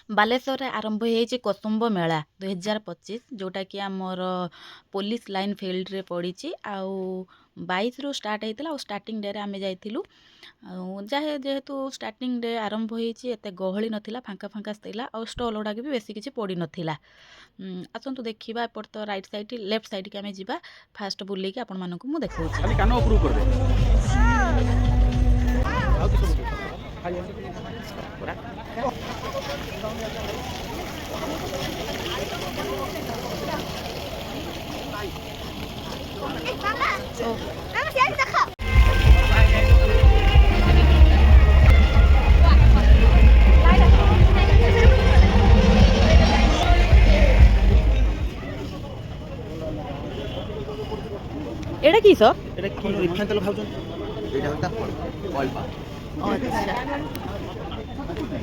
बालेश्वर आरंभ होइछि कोसंब मेला 2025 जोटा कि आमर पुलिस लाइन फील्ड रे पड़ी आउ 22 रु स्टार्ट होता और स्टार्टिंग डे रे आमे जाइथिलु जाहे जेहेतु स्टार्टिंग डे आरंभ होइछि एते गहली नथिला फांका फांका थिला और स्टॉल गुडा भी बेसी किछि पड़ी नथिला। आसंतु देखिबा एपट तो राइट साइड लेफ्ट साइड के आमे जिबा फास्ट बुल्ली के आपण मानकु मु देखौछि। खाली कानो अप्रूव कर दे एडा की सो এটা কি রিফাইন তেল খাউছন এটা হতা অয়েল পা अच्छा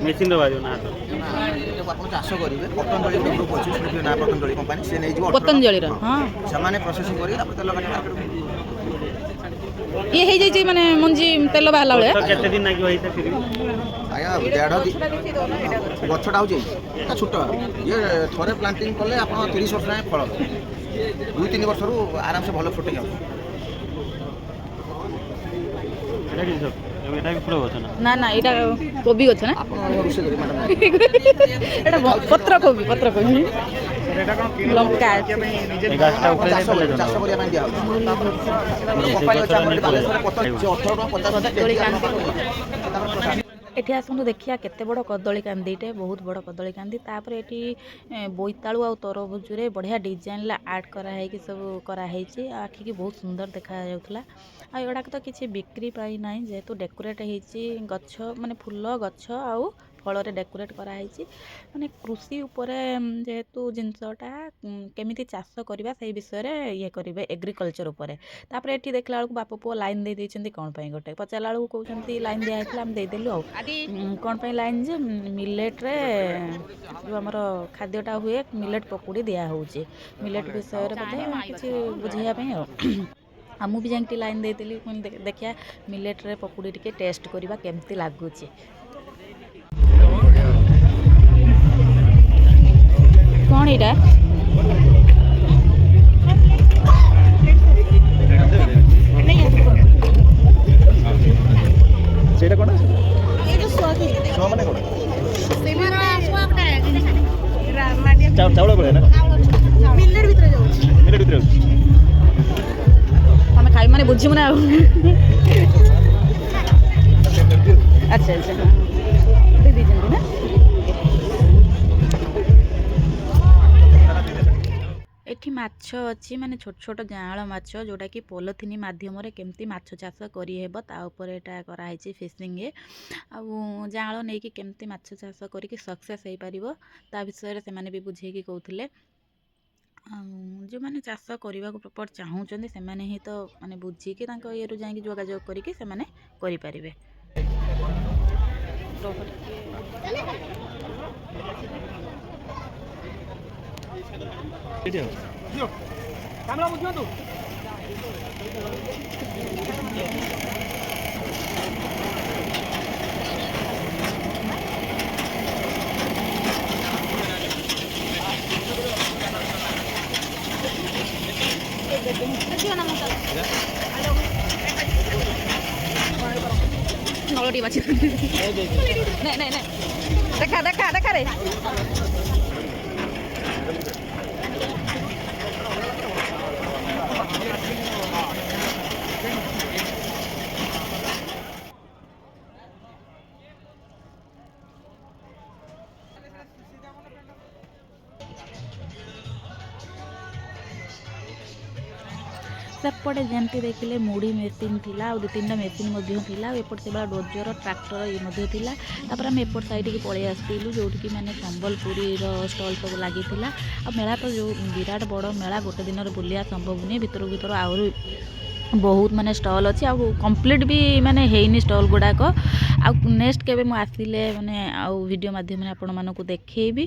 মেশিন ର ବାଜୁ ନା এটা আপন চাষ করিবে পতঞ্জলি গ্রুপ আছে সেটি না পতঞ্জলি কোম্পানি সে নেই ଯିବ पतंजलि रो हां ସେମାନେ ପ୍ରୋସେସିଂ କରି ତାପରେ ତେଲ କାଟି ମାର୍କେଟ ये हे जाई माने मंजी तेल बाहला बेले ତ କେତେ ଦିନ ଲାଗିବ ହେଇତେ ଫିରି ଆଜ୍ଞା ଦେଢ଼ ଗଛଟା ହଉଛି ଏଟା ଛୋଟ ଇଏ ଥରେ ପ୍ଲାଣ୍ଟିଂ କଲେ ଆପଣ 30 ବର୍ଷ ଯାଏଁ ଫଳ 2-3 ବର୍ଷରୁ ଆରାମସେ ଭଲ ଫୁଟିଂ ହେବ। ଏଟା କି ସବ ଏଟା ବି ଫୁଲ ଗଛ ନା ना ना एटा कोबी गछ ना ଆପଣ ରୋଷେଇ କରି ମ୍ୟାଡ଼ାମ एटा पत्र कोबी ଏଟା କଣ लंका ଏ ଗାଛଟା ଉପରେ ଚାଷ ଦେଲେ ଚାଷ କରିବା ପାଇଁ ଦିଆ ହେଉଛି କମ୍ପାନୀ ଅଛି ଆମର ଏଠି ବାଲେଶ୍ୱରରେ ପତ୍ର ସେ 18 ଟଙ୍କା 50 କେଜି एठी आसନ୍ତୁ देखिया केते बड़ कदली कांदीटे बहुत बड़ कदली कांदी तापर एठी बोईतालु आ तरबुजुरे बढ़िया डिजाइन ला आर्ट करा है कि सब करा है आखि की बहुत सुंदर देखा जाउथला आ एडा तो किछि बिक्री पाई नाही जेहेतु डेकोरेट हेछि गछ माने फूल गछ आउ फल रे डेकोरेट करा हेछि माने कृषि उपरे जेहेतु जिनसटा केमिति चाष करबा सेही विषय रे ये करिवे एग्रीकल्चर उपरे तापर एठी देखला बेलकु बाप पुओ लाइन दे दैछन्ती कोन पई गोटे पचाला बेलकु कहउछन्ती लाइन दिया हेतला हम दे देलु आ कौन पे लाइन जे मिलेट रे जो हमर खाद्यटा हुए मिलेट पकुड़ी दिया होउची मिलेट विषय रे बोधे किछि बुझिया पे आ मु भी जांटी लाइन दे देली देखिया मिलेट रे पकुड़ी टिके टेस्ट करबा केमती लागुची कोन एटा ସେଇଟା କ'ଣ ଶୁଆ ମାନେ କ'ଣ ଚାଉଳ ଭଳିଆ ନା ମିଲେଟ୍ ଭିତରେ ଯାଉଛି ଆମେ ଖାଇ ମାନେ ବୁଝିବୁ ନା अच्छा अच्छा दे दीजिए ना एठी माछ अच्छी माने छोट छोट जाँल माछ जोटा कि पॉलिथिन माध्यम केमती माछ चाष करी हेबो ता ऊपर एटा करा हिची फिशिंग ए आ जाँल नै कि केमती माछ चाष करी कि सक्सेस हे परिबो ता विषय रे से माने भी बुझे कि कहउथिले जो माने चाष करबा को प्रॉपर चाहउचंदी से माने ही तो माने बुझी कि तांको ये रु जाई कि जोगाजोग करी कि से माने करि परिबे କାମଲା ବୁଝନ୍ତୁ नलटी बाची नहीं नहीं नहीं देखा देखा देखा रे सेपटे जमती देखिले मुड़ी मेसीन थिला और 2-3टा मेसीन थिला एपट से बड़ा डोजर ट्रैक्टर ये थिला तापर हम एपट साइड की पळै आस्तिलु जोठी की माने संबलपुरी रो स्टॉल सब लागि थिला आ मेला तो जो विराट बड़ मेला गोटे दिन बुलिया संभव नहीं भितर भितर आउरी बहुत माने स्टॉल अच्छी आ कंप्लीट भी माने हेनी स्टॉल गुड़ाक आ नेक्स्ट केबे मु आसिले माने आ वीडियो माध्यम आपण मानकु देखैबी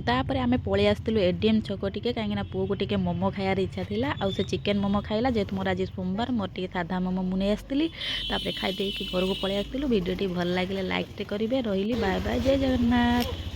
तापर आमे पळे आस्तिलु एडीएम छक टिके काहेकि ना पुओ को टिके मोमो खायार इच्छा थिला आ से चिकन मोमो खाइला जेतु मोर आज सोमवार मोर टिके साधा मोमो मुने आस्तिली तापर खाइ देकी घर को पळे आस्तिलु वीडियो टी भल लागिले लाइक टे करिवे रहिली बाय बाय जय जगन्नाथ।